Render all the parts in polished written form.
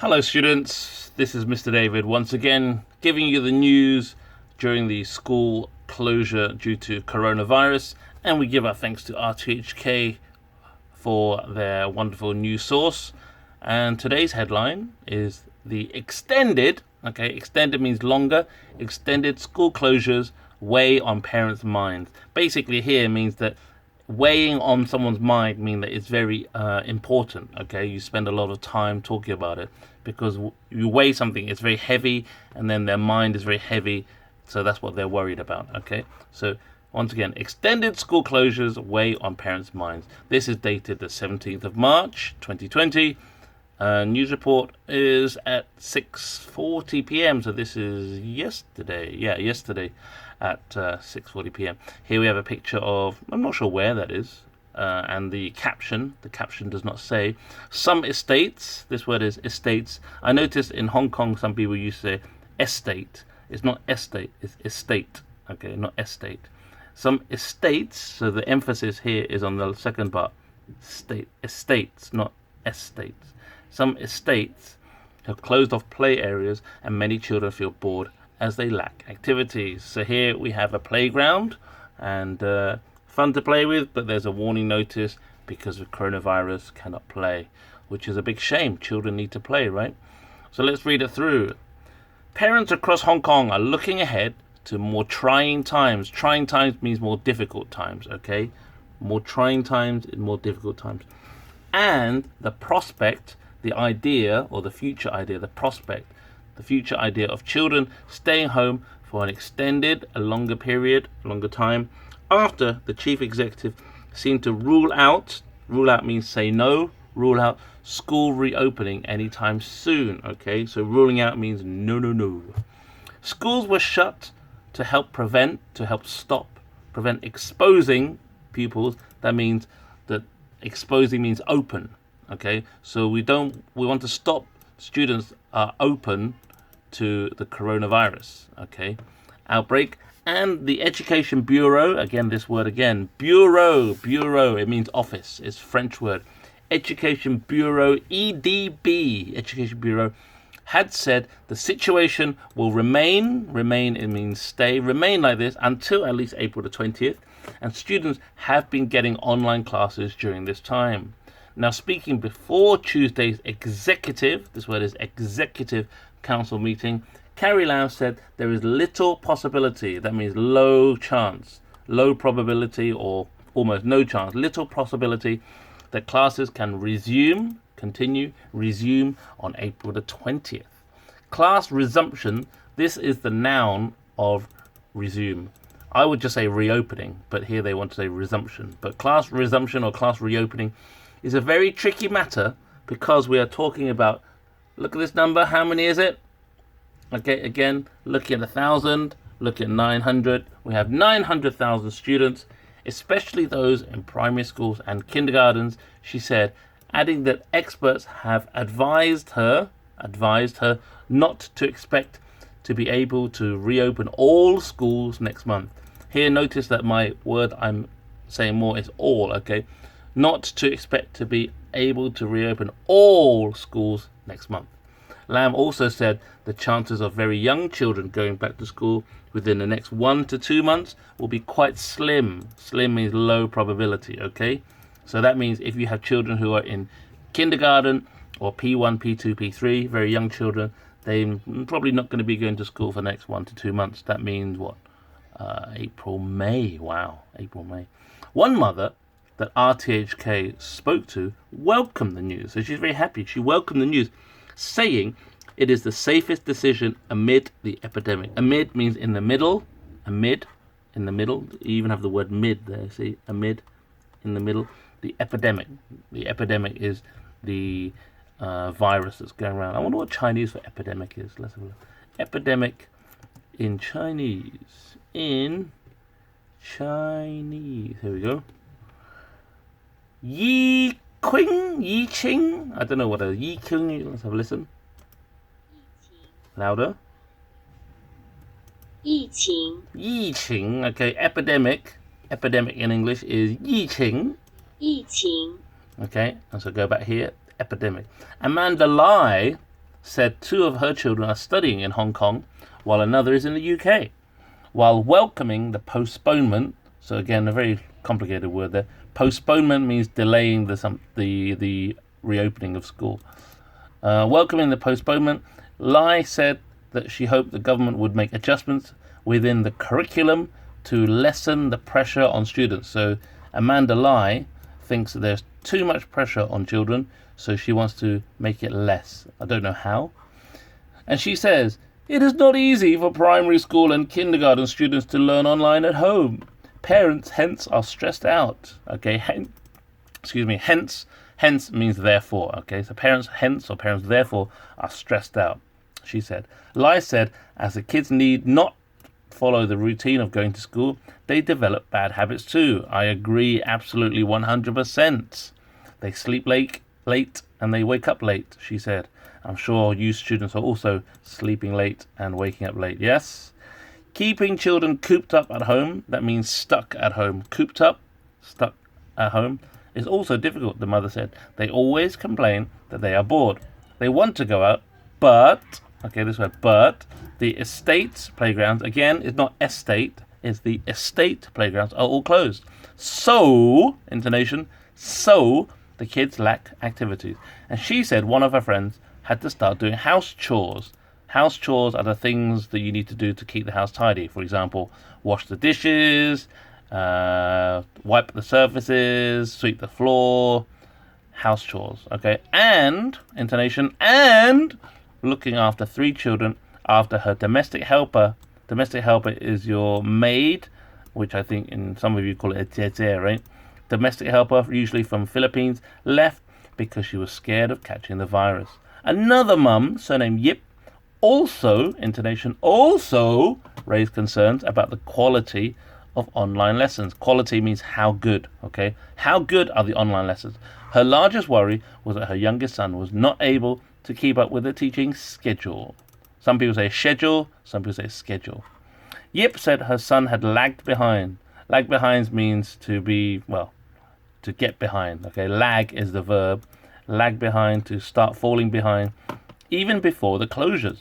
Hello students, this is Mr. David once again giving you the news during the school closure due to coronavirus, and we give our thanks to RTHK for their wonderful news source. And today's headline is the extended means longer, extended school closures weigh on parents' minds. Basically here means that weighing on someone's mind mean that it's very important. You spend a lot of time talking about it because you weigh something, it's very heavy, and then their mind is very heavy, so that's what they're worried about. So once again, extended school closures weigh on parents' minds. This is dated the 17th of March 2020. News report is at 6:40 p.m. So this is yesterday. Yesterday at 6:40 p.m. Here we have a picture of, I'm not sure where that is, and the caption does not say. Some estates, this word is estates. I noticed in Hong Kong some people used to say estate. It's not estate, it's estate. Not estate. Some estates, so the emphasis here is on the second part. Estates, not estates. Some estates have closed off play areas and many children feel bored as they lack activities. So here we have a playground and fun to play with, but there's a warning notice because of coronavirus, cannot play, which is a big shame. Children need to play, right? So let's read it through. Parents across Hong Kong are looking ahead to more trying times. Trying times means more difficult times, More trying times and more difficult times. And the prospect, the idea or the future idea, the prospect, the future idea of children staying home for an extended, a longer period, longer time, after the chief executive seemed to rule out means say no, rule out school reopening anytime soon. So ruling out means no. Schools were shut to help prevent exposing pupils. That means that exposing means open. So we want to stop students are open to the coronavirus outbreak. And the Education Bureau, again this word again, bureau, it means office, it's French word. Education Bureau, EDB, Education Bureau, had said the situation will remain, it means stay, remain like this until at least April the 20th, and students have been getting online classes during this time. Now, speaking before Tuesday's executive, this word is executive council meeting, Carrie Lam said there is little possibility, that means low chance, low probability or almost no chance, little possibility that classes can resume on April the 20th. Class resumption, this is the noun of resume. I would just say reopening, but here they want to say resumption. But class resumption or class reopening is a very tricky matter because we are talking about, look at this number, how many is it? Again, looking at 1,000, look at 900. We have 900,000 students, especially those in primary schools and kindergartens, she said, adding that experts have advised her not to expect to be able to reopen all schools next month. Here, notice that my word I'm saying more is all, Not to expect to be able to reopen all schools next month. Lam also said the chances of very young children going back to school within the next 1 to 2 months will be quite slim. Slim means low probability, So that means if you have children who are in kindergarten or P1, P2, P3, very young children, they're probably not going to be going to school for the next 1 to 2 months. That means what? April, May. Wow, April, May. One mother that RTHK spoke to welcomed the news. So she's very happy. She welcomed the news, saying it is the safest decision amid the epidemic. Amid means in the middle. Amid, in the middle. You even have the word mid there. See, amid, in the middle. The epidemic. The epidemic is the virus that's going around. I wonder what Chinese for epidemic is. Let's have a look. Epidemic in Chinese. In Chinese. Here we go. Yi Qing. I don't know what a Yi Qing is. Let's have a listen. Louder. 疫情 Yi Qing. Epidemic. Epidemic in English is Yi Qing. 疫情 And so go back here. Epidemic. Amanda Lai said 2 of her children are studying in Hong Kong, while another is in the UK. While welcoming the postponement, so again, a very complicated word there. Postponement means delaying the reopening of school. Welcoming the postponement, Lai said that she hoped the government would make adjustments within the curriculum to lessen the pressure on students. So Amanda Lai thinks that there's too much pressure on children, so she wants to make it less. I don't know how. And she says, it is not easy for primary school and kindergarten students to learn online at home. Parents hence are stressed out. Okay, hence means therefore. Okay, so parents hence or parents therefore are stressed out, she said. Lai said, as the kids need not follow the routine of going to school, they develop bad habits too. I agree absolutely 100%. They sleep late and they wake up late, she said. I'm sure you students are also sleeping late and waking up late. Yes? Keeping children cooped up at home, that means stuck at home. Cooped up, stuck at home, is also difficult, the mother said. They always complain that they are bored. They want to go out, but the estate playgrounds, again, it's not estate, it's the estate playgrounds are all closed. So, intonation, so the kids lack activities. And she said one of her friends had to start doing house chores. House chores are the things that you need to do to keep the house tidy. For example, wash the dishes, wipe the surfaces, sweep the floor, house chores, okay? And, intonation, and looking after 3 children after her domestic helper. Domestic helper is your maid, which I think in some of you call it a tete, right? Domestic helper, usually from Philippines, left because she was scared of catching the virus. Another mum, surnamed Yip, also raised concerns about the quality of online lessons. Quality means how good, okay? How good are the online lessons? Her largest worry was that her youngest son was not able to keep up with the teaching schedule. Some people say schedule, some people say schedule. Yip said her son had lagged behind. Lag behind means to get behind, okay? Lag is the verb. Lag behind, to start falling behind, even before the closures.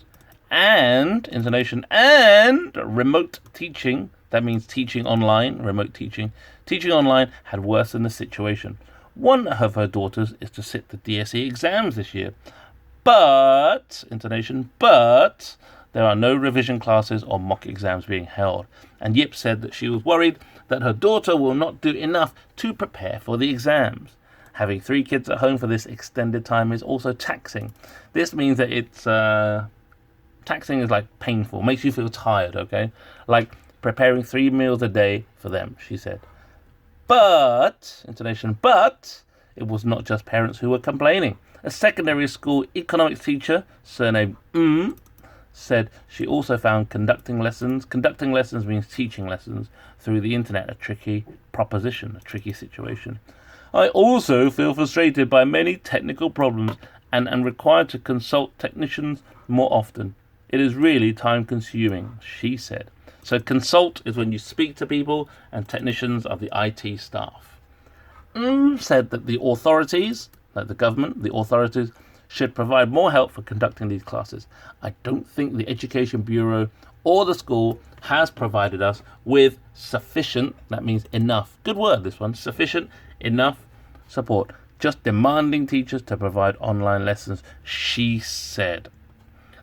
And, intonation, and remote teaching, that means teaching online, remote teaching. Teaching online had worsened the situation. One of her daughters is to sit the DSE exams this year. But, intonation, but there are no revision classes or mock exams being held. And Yip said that she was worried that her daughter will not do enough to prepare for the exams. Having 3 kids at home for this extended time is also taxing. This means that it's taxing is like painful, makes you feel tired, okay? Like preparing 3 meals a day for them, she said. But, intonation, but it was not just parents who were complaining. A secondary school economics teacher, surnamed said she also found conducting lessons means teaching lessons through the internet, a tricky proposition, a tricky situation. I also feel frustrated by many technical problems and am required to consult technicians more often. It is really time consuming, she said. So consult is when you speak to people, and technicians are the IT staff. Said that the authorities, like the government, the authorities should provide more help for conducting these classes. I don't think the Education Bureau or the school has provided us with sufficient, that means enough, good word this one, sufficient, enough support. Just demanding teachers to provide online lessons, she said.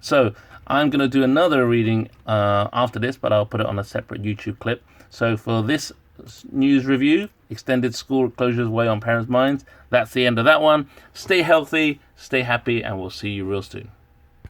So I'm going to do another reading after this, but I'll put it on a separate YouTube clip. So for this news review, extended school closures weigh on parents' minds, that's the end of that one. Stay healthy, stay happy, and we'll see you real soon.